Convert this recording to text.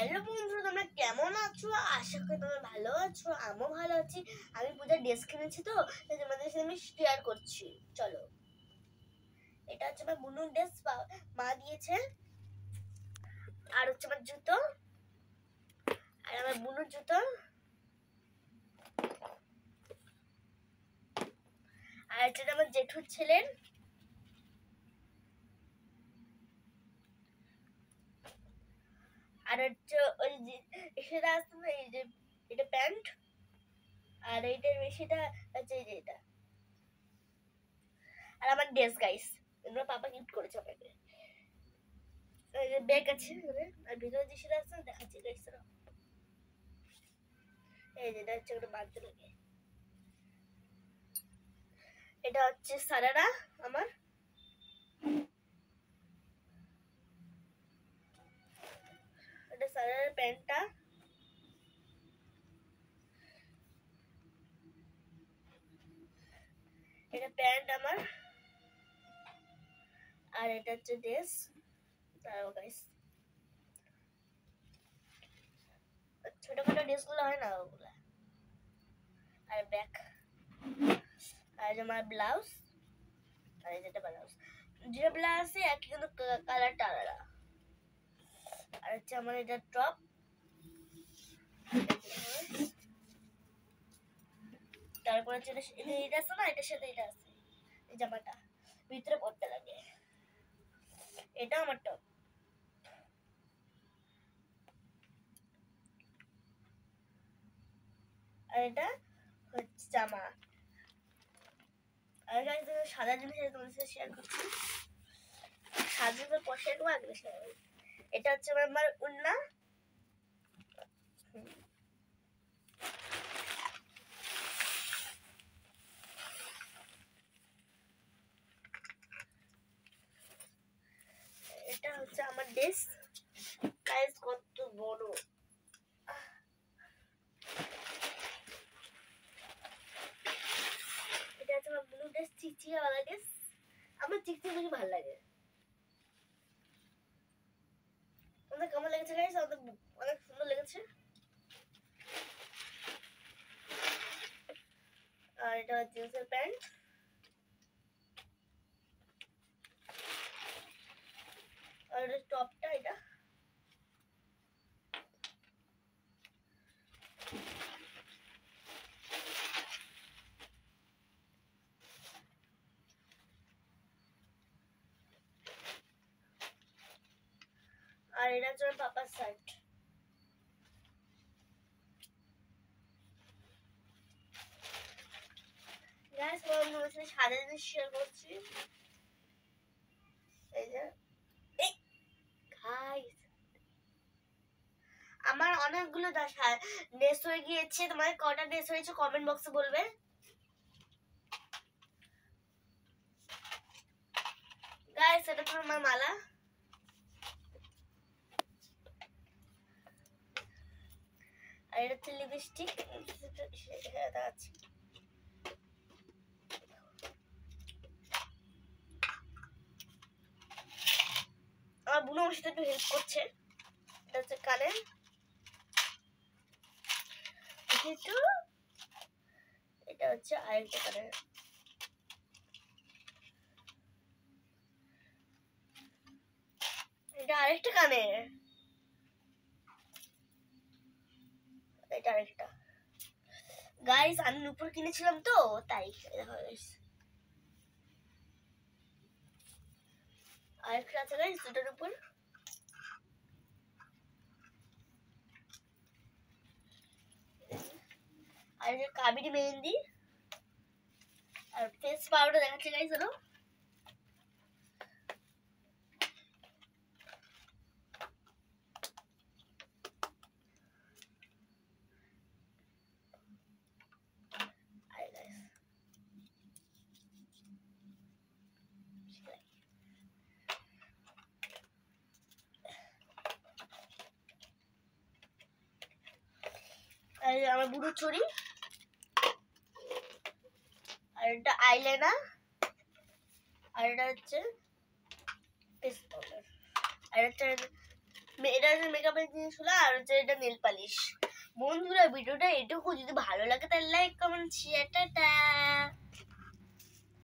Hello বন্ধুরা, তোমরা কেমন আছো? আশা করি তোমরা ভালো আছো। আমিও ভালো আছি। আমি পূজার ড্রেস কিনেছি তো তাই তোমাদের সাথে আমি শেয়ার করছি। চলো, এটা হচ্ছে আমার বুনুর ড্রেস, মা দিয়েছে। আর হচ্ছে আমার জুতো, আর আমার বুনুর জুতো, আর এটা আমার জেঠুর ছেলের। আর হচ্ছে ওই যে সেটা আসতে না, এই যে এটা প্যান্ট, আর এইটার বেশিটা হচ্ছে এই যে এটা। আর আমার ড্রেস গাইস, এগুলো পাপা গিফট করেছে আমাকে। এই যে ব্যাগ আছে আর ভিতরে যে সেটা আছে দেখাচ্ছি গাইস। এই যে এটা হচ্ছে একটা বাঁধতে লাগে। এটা হচ্ছে সারারা আমার। এটা সারারার প্যান্টটা। এটা প্যান্ট আমার। আর এটা হচ্ছে ড্রেস। দাঁড়াও গাইস, ছোটখাটো ড্রেসগুলো হয় না ওগুলা। আর ব্যাক, আর আমার ব্লাউজ, আর যেটা ব্লাউজ, যেটা ব্লাউজ আছে একই কিন্তু কালারটা আলাদা। আর হচ্ছে আমার এটা টপ। তারপর হচ্ছে এটা আছে না, এটার সাথে এটা আছে, এই জামাটা ভিতরে পড়তে লাগে। এটা আমার টপ। আর এটা হচ্ছে জামা। আর গাইস, সাদা জিনিস তোমাদের সাথে শেয়ার করছি। সাদা জিনিসের পর শেয়ার করবো, আগে শেয়ার করবো। এটা হচ্ছে আমার উন্না। এটা হচ্ছে আমার ড্রেস গাইস, কত বড়। এটা হচ্ছে আমার ব্লু ড্রেস, চিকচিকা ওয়ালা ড্রেস। আমার চিকচিকা বেশি ভালো লাগে। আমাদের কেমন লেগেছে গাইস? আমাদের অনেক সুন্দর লেগেছে। আর এটা জিন্সের প্যান্ট। আর এটা টপটা। এটা আর এটা হচ্ছে আমার পাপার শার্ট। গাইস, তোমাদের সাথে সাদা জিনিস শেয়ার করছি। এই যে গাইস, আমার অনেকগুলো ড্রেস হয়ে গিয়েছে। তোমাদের কটা ড্রেস হয়েছে কমেন্ট বক্সে বলবে। গাইস, এটা তো আমার মালা। আর এটা হচ্ছে লিপস্টিক। এটা আছে। আমার বোন আমার সাথে একটু হেল্প করছে। এটা হচ্ছে কানে। এটা হচ্ছে আরেকটা কানে। এটা আরেকটা কানে। এটা আরেকটা। গাইস, আমি নুপুর কিনেছিলাম তো তাই। আরেকটা আছে গাইস, দুটোর উপর। আর যে কাবেরি মেহেন্দি আর ফেস পাউডার দেখাচ্ছে গাইস। হলো আমার বুড়ো চুড়ি। আর এটা আইলাইনার। আর এটা হচ্ছে ফেস পাউডার। আর একটা এটা হচ্ছে মেকআপের জিনিস হলো, আর হচ্ছে এটা নেল পালিশ। বন্ধুরা ভিডিওটা এটুকু, যদি ভালো লাগে তাহলে লাইক কমেন্ট শেয়ার, টাটা।